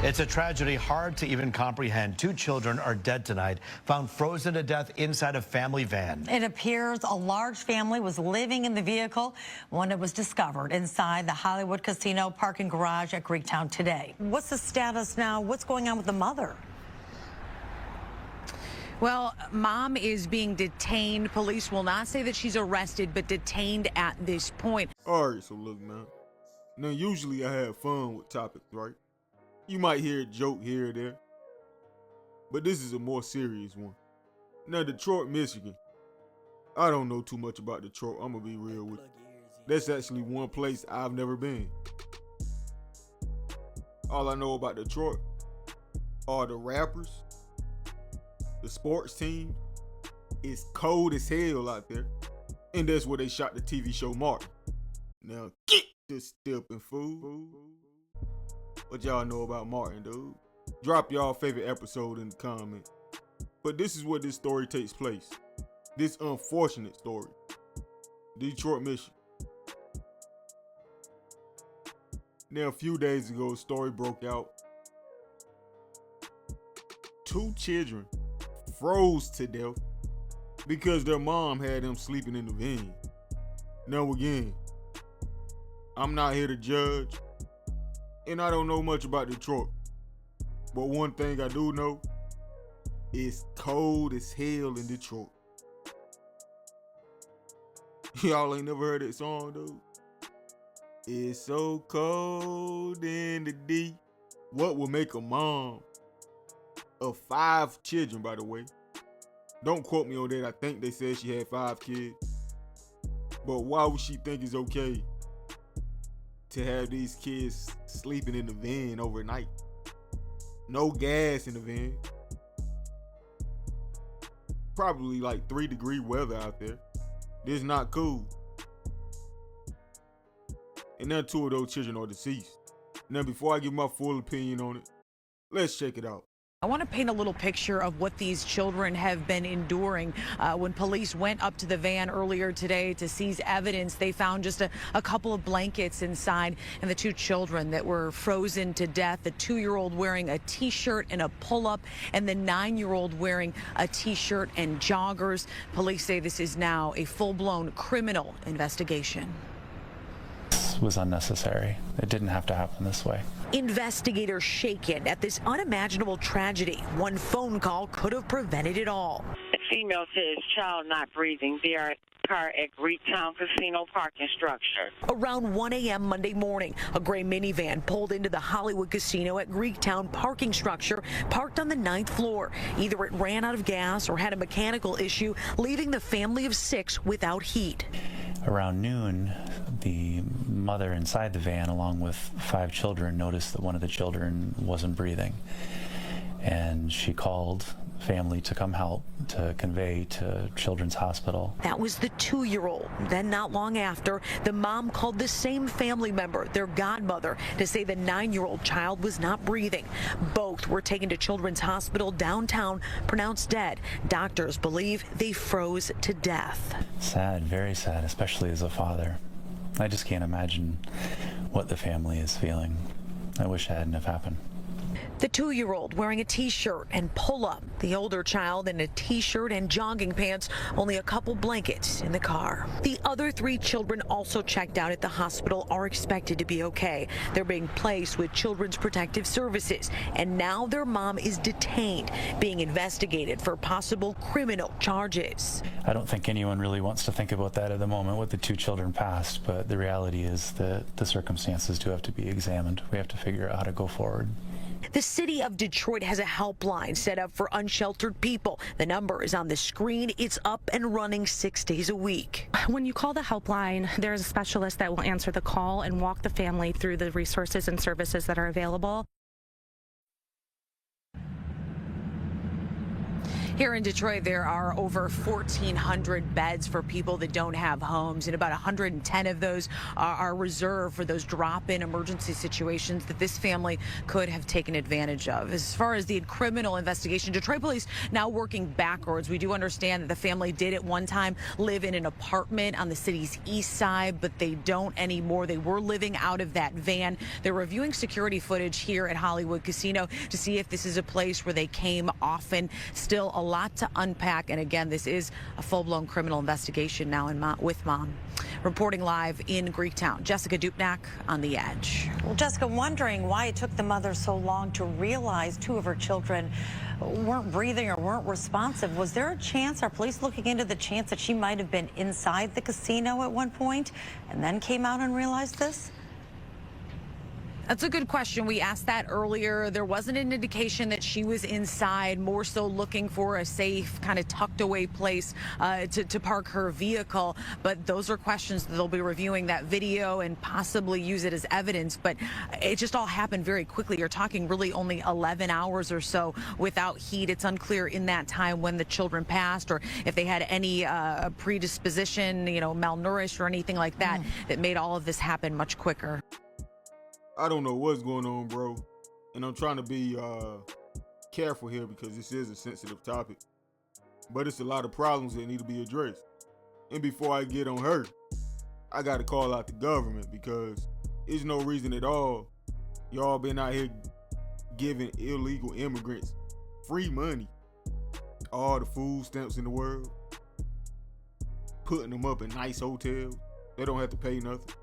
It's a tragedy hard to even comprehend. 2 children are dead tonight, found frozen to death inside a family van. It appears a large family was living in the vehicle when it was discovered inside the Hollywood Casino parking garage at Greektown today. What's the status now? What's going on with the mother? Well, mom is being detained. Police will not say that she's arrested, but detained at this point. All right, so look, man. Now, usually I have fun with topics, right? You might hear a joke here or there, but this is a more serious one. Now, Detroit, Michigan. I don't know too much about Detroit, I'm gonna be real with you. That's actually one place I've never been. All I know about Detroit are the rappers, the sports team. It's cold as hell out there, and that's where they shot the TV show Martin. Now, get this stepping fool. What y'all know about Martin, dude? Drop y'all favorite episode in the comments. But this is where this story takes place. This unfortunate story. Detroit, Michigan. Now, a few days ago, a story broke out. 2 children froze to death because their mom had them sleeping in the van. Now again, I'm not here to judge, and I don't know much about Detroit, but one thing I do know, it's cold as hell in Detroit. Y'all ain't never heard that song, dude? It's so cold in the D. What will make a mom of 5 children, by the way? Don't quote me on that. I think they said she had 5 kids. But why would she think it's okay to have these kids sleeping in the van overnight? No gas in the van. Probably like 3-degree weather out there. This is not cool. And now 2 of those children are deceased. Now, before I give my full opinion on it, let's check it out. I want to paint a little picture of what these children have been enduring. When police went up to the van earlier today to seize evidence, they found just a couple of blankets inside, and the 2 children that were frozen to death, the 2-year-old wearing a T-shirt and a pull-up, and the 9-year-old wearing a T-shirt and joggers. Police say this is now a full-blown criminal investigation. This was unnecessary. It didn't have to happen this way. Investigators shaken at this unimaginable tragedy. One phone call could have prevented it all. The female says child not breathing. They are car at Greektown Casino parking structure. Around 1 a.m. Monday morning, a gray minivan pulled into the Hollywood Casino at Greektown parking structure, parked on the 9th floor. Either it ran out of gas or had a mechanical issue, leaving the family of 6 without heat. Around noon, the mother inside the van, along with 5 children, noticed that one of the children wasn't breathing. And she called family to come help, to convey to Children's Hospital. That was the 2-year-old. Then not long after, the mom called the same family member, their godmother, to say the 9-year-old child was not breathing. Both were taken to Children's Hospital downtown, pronounced dead. Doctors believe they froze to death. Sad, very sad, especially as a father. I just can't imagine what the family is feeling. I wish it hadn't have happened. The 2-year-old wearing a T-shirt and pull-up. The older child in a T-shirt and jogging pants, only a couple blankets in the car. The other 3 children also checked out at the hospital are expected to be okay. They're being placed with Children's Protective Services, and now their mom is detained, being investigated for possible criminal charges. I don't think anyone really wants to think about that at the moment with the 2 children passed, but the reality is that the circumstances do have to be examined. We have to figure out how to go forward. The city of Detroit has a helpline set up for unsheltered people. The number is on the screen. It's up and running 6 days a week. When you call the helpline, there's a specialist that will answer the call and walk the family through the resources and services that are available. Here in Detroit, there are over 1,400 beds for people that don't have homes, and about 110 of those are reserved for those drop-in emergency situations that this family could have taken advantage of. As far as the criminal investigation, Detroit police now working backwards. We do understand that the family did at one time live in an apartment on the city's east side, but they don't anymore. They were living out of that van. They're reviewing security footage here at Hollywood Casino to see if this is a place where they came often. Still a lot to unpack, and again, this is a full-blown criminal investigation now with Mom. Reporting live in Greektown, Jessica Dupnack on The Edge. Well, Jessica, wondering why it took the mother so long to realize two of her children weren't breathing or weren't responsive. Was there a chance, are police looking into the chance that she might have been inside the casino at one point and then came out and realized this? That's a good question. We asked that earlier. There wasn't an indication that she was inside, more so looking for a safe, kind of tucked away place to park her vehicle. But those are questions that they'll be reviewing that video and possibly use it as evidence. But it just all happened very quickly. You're talking really only 11 hours or so without heat. It's unclear in that time when the children passed or if they had any predisposition, malnourished or anything like that, that made all of this happen much quicker. I don't know what's going on, bro. And I'm trying to be careful here because this is a sensitive topic. But it's a lot of problems that need to be addressed. And before I get on her, I got to call out the government because there's no reason at all y'all been out here giving illegal immigrants free money. All the food stamps in the world. Putting them up in nice hotels. They don't have to pay nothing.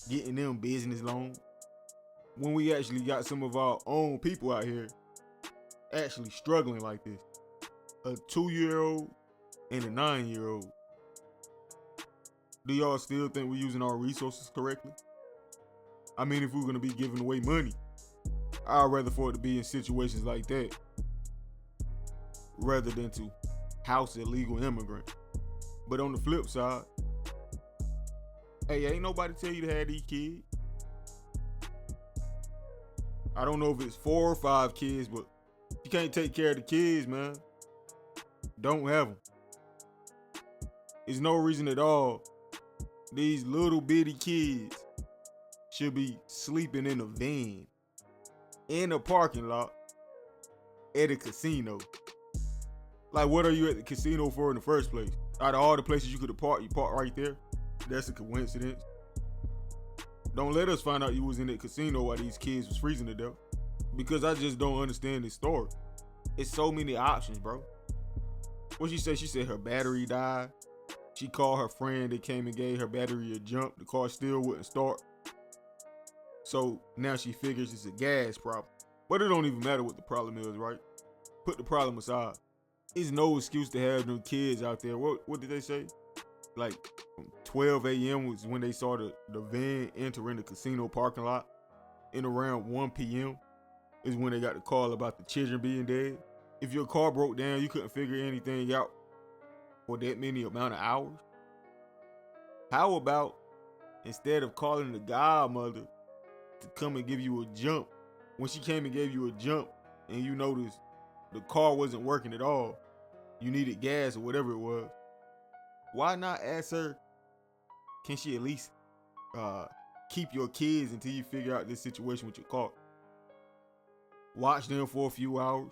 Getting them business loans. When we actually got some of our own people out here actually struggling like this. A 2-year-old and a 9-year-old. Do y'all still think we're using our resources correctly? I mean, if we're gonna be giving away money, I'd rather for it to be in situations like that rather than to house illegal immigrants. But on the flip side, hey, ain't nobody tell you to have these kids. I don't know if it's 4 or 5 kids, but you can't take care of the kids, man. Don't have them. There's no reason at all these little bitty kids should be sleeping in a van, in a parking lot, at a casino. Like, what are you at the casino for in the first place? Out of all the places you could have parked, you parked right there. That's a coincidence. Don't let us find out you was in that casino while these kids was freezing to death. Because I just don't understand this story. It's so many options, bro. What she said? She said her battery died. She called her friend that came and gave her battery a jump. The car still wouldn't start. So now she figures it's a gas problem. But it don't even matter what the problem is, right? Put the problem aside. It's no excuse to have them kids out there. What did they say? Like 12 a.m. was when they saw the van entering the casino parking lot. And around 1 p.m. is when they got the call about the children being dead. If your car broke down, you couldn't figure anything out for that many amount of hours. How about instead of calling the godmother to come and give you a jump, when she came and gave you a jump and you noticed the car wasn't working at all, you needed gas or whatever it was, why not ask her, can she at least keep your kids until you figure out this situation with your car? Watch them for a few hours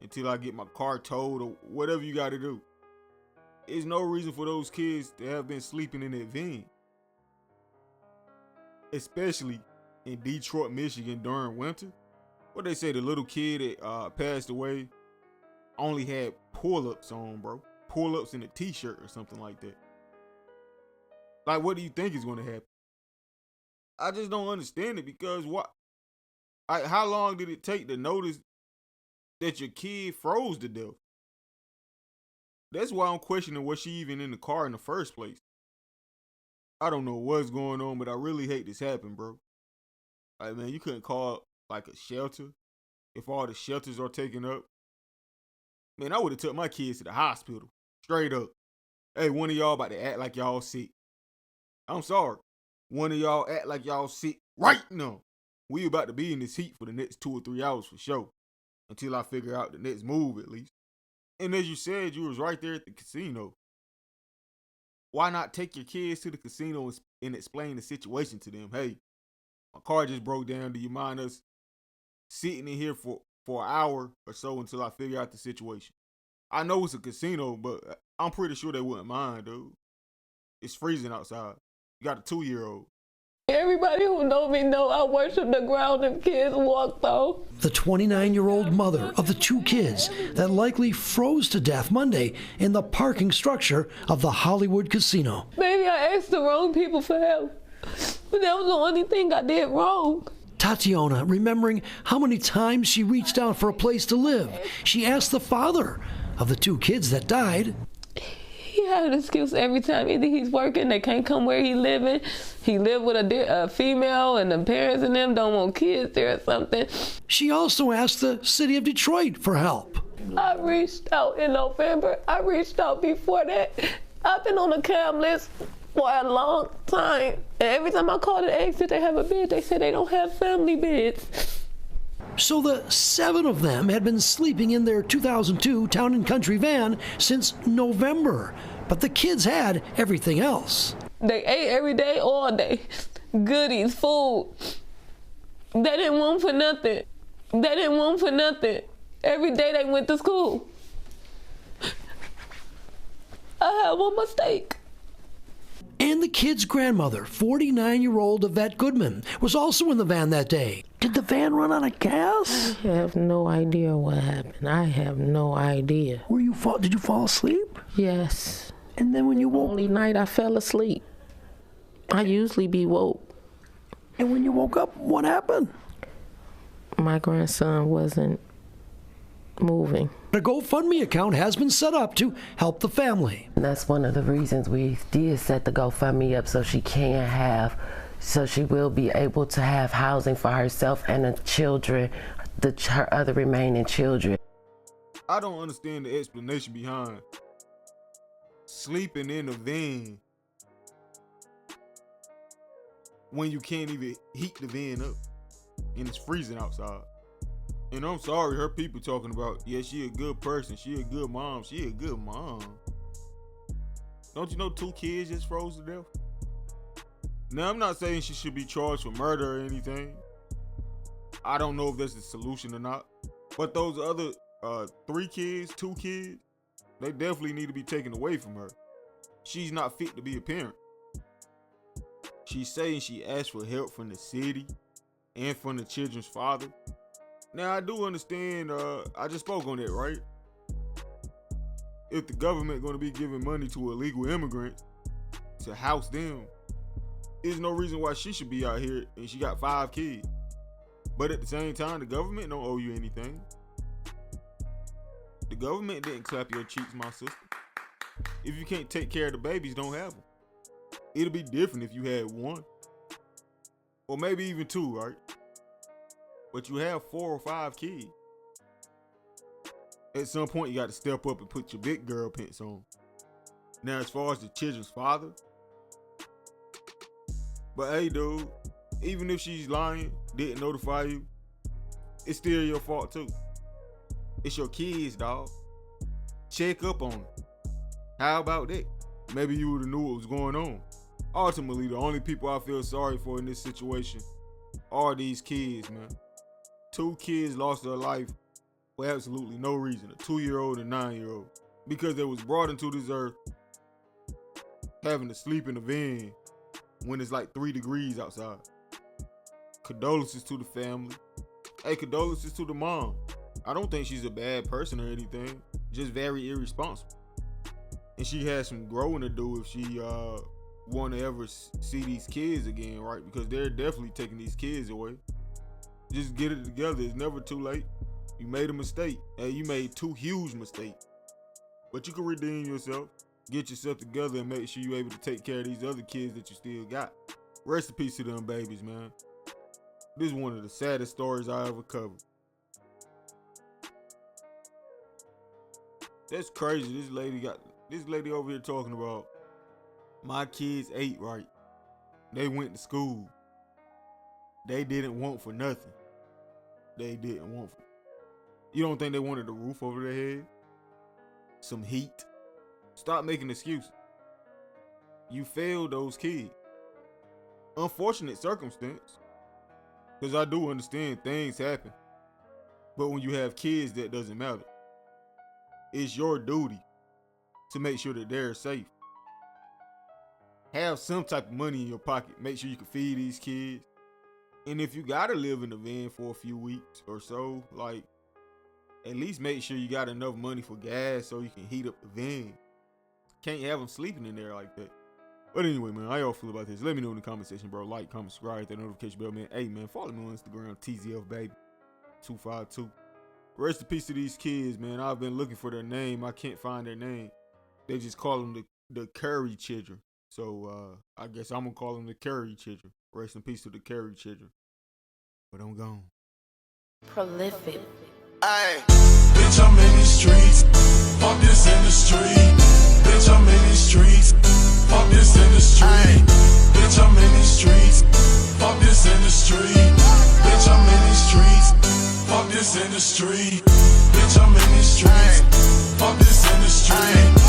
until I get my car towed or whatever you got to do. There's no reason for those kids to have been sleeping in that van. Especially in Detroit, Michigan during winter. What they say, the little kid that passed away only had pull-ups on, bro. Pull-ups in a t-shirt or something like that. Like, what do you think is going to happen? I just don't understand it because how long did it take to notice that your kid froze to death? That's why I'm questioning was she even in the car in the first place. I don't know what's going on, but I really hate this happen, bro. Like, man, you couldn't call like a shelter if all the shelters are taken up. Man, I would have took my kids to the hospital. Straight up. Hey, one of y'all about to act like y'all sick. I'm sorry. One of y'all act like y'all sick right now. We about to be in this heat for the next 2 or 3 hours for sure. Until I figure out the next move at least. And as you said, you was right there at the casino. Why not take your kids to the casino and explain the situation to them? Hey, my car just broke down. Do you mind us sitting in here for an hour or so until I figure out the situation? I know it's a casino, but I'm pretty sure they wouldn't mind, dude. It's freezing outside. You got a 2-year-old. Everybody who know me know I worship the ground them kids walked on. The 29-year-old mother of the 2 kids that likely froze to death Monday in the parking structure of the Hollywood casino. Maybe I asked the wrong people for help, but that was the only thing I did wrong. Tatiana, remembering how many times she reached out for a place to live, she asked the father of the 2 kids that died. He had an excuse every time. Either he's working, they can't come where he living. He live with a female, and the parents and them don't want kids there or something. She also asked the city of Detroit for help. I reached out in November. I reached out before that. I've been on the CAM list for a long time. And every time I called and asked if they have a bed, they said they don't have family beds. So the 7 of them had been sleeping in their 2002 Town & Country van since November. But the kids had everything else. They ate every day, all day. Goodies, food. They didn't want for nothing. They didn't want for nothing. Every day they went to school. I had one mistake. And the kid's grandmother, 49-year-old Yvette Goodman, was also in the van that day. Did the van run out of gas? I have no idea what happened. I have no idea. Did you fall asleep? Yes. And then when you woke... Only night I fell asleep. I usually be woke. And when you woke up, what happened? My grandson wasn't moving. A GoFundMe account has been set up to help the family. That's one of the reasons we did set the GoFundMe up, so she will be able to have housing for herself and the children, her other remaining children. I don't understand the explanation behind sleeping in a van when you can't even heat the van up and it's freezing outside. And I'm sorry, her people talking about, yeah, she a good person, she a good mom, she a good mom. Don't you know 2 kids just froze to death? Now, I'm not saying she should be charged for murder or anything. I don't know if that's the solution or not. But those other 2 kids, they definitely need to be taken away from her. She's not fit to be a parent. She's saying she asked for help from the city and from the children's father. Now, I do understand, I just spoke on that, right? If the government going to be giving money to illegal immigrants to house them, there's no reason why she should be out here and she got 5 kids. But at the same time, the government don't owe you anything. The government didn't clap your cheeks, my sister. If you can't take care of the babies, don't have them. It'll be different if you had 1. Or maybe even 2, right? But you have 4 or 5 kids. At some point, you got to step up and put your big girl pants on. Now, as far as the children's father, but hey, dude, even if she's lying, didn't notify you, it's still your fault too. It's your kids, dog. Check up on them. How about that? Maybe you would have knew what was going on. Ultimately, the only people I feel sorry for in this situation are these kids, man. 2 kids lost their life for absolutely no reason. A 2-year-old and a 9-year-old. Because they was brought into this earth having to sleep in a van when it's like 3 degrees outside. Condolences to the family. Hey, condolences to the mom. I don't think she's a bad person or anything. Just very irresponsible. And she has some growing to do if she want to ever see these kids again, right? Because they're definitely taking these kids away. Just get it together. It's never too late. You made a mistake. Hey, you made 2 huge mistakes. But you can redeem yourself. Get yourself together and make sure you're able to take care of these other kids that you still got. Rest in peace to them babies, man. This is one of the saddest stories I ever covered. That's crazy. This lady over here talking about my kids ate right. They went to school. They didn't want for nothing. They didn't want for. You don't think they wanted a roof over their head? some heat. Stop making excuses. You failed those kids. Unfortunate circumstance. Because I do understand things happen. But when you have kids, that doesn't matter. It's your duty to make sure that they're safe. Have some type of money in your pocket. Make sure you can feed these kids. And if you gotta live in the van for a few weeks or so, like, at least make sure you got enough money for gas so you can heat up the van. Can't have them sleeping in there like that. But anyway, man, how y'all feel about this? Let me know in the comment section, bro. Like, comment, subscribe, hit that notification bell, man. Hey, man, follow me on Instagram, TZFBaby252. Rest in peace to these kids, man. I've been looking for their name. I can't find their name. They just call them the Curry children. So, I guess I'm going to call them the Curry children. Rest in peace to the Curry children. But I'm gone. Prolific. Aye. Bitch, I'm in these streets. Fuck this industry. Bitch, I'm in these streets. Fuck this industry. Bitch, I'm in these streets. Fuck this industry. Bitch, I'm in these streets. Fuck this industry. Bitch, I'm in these streets. Fuck this industry.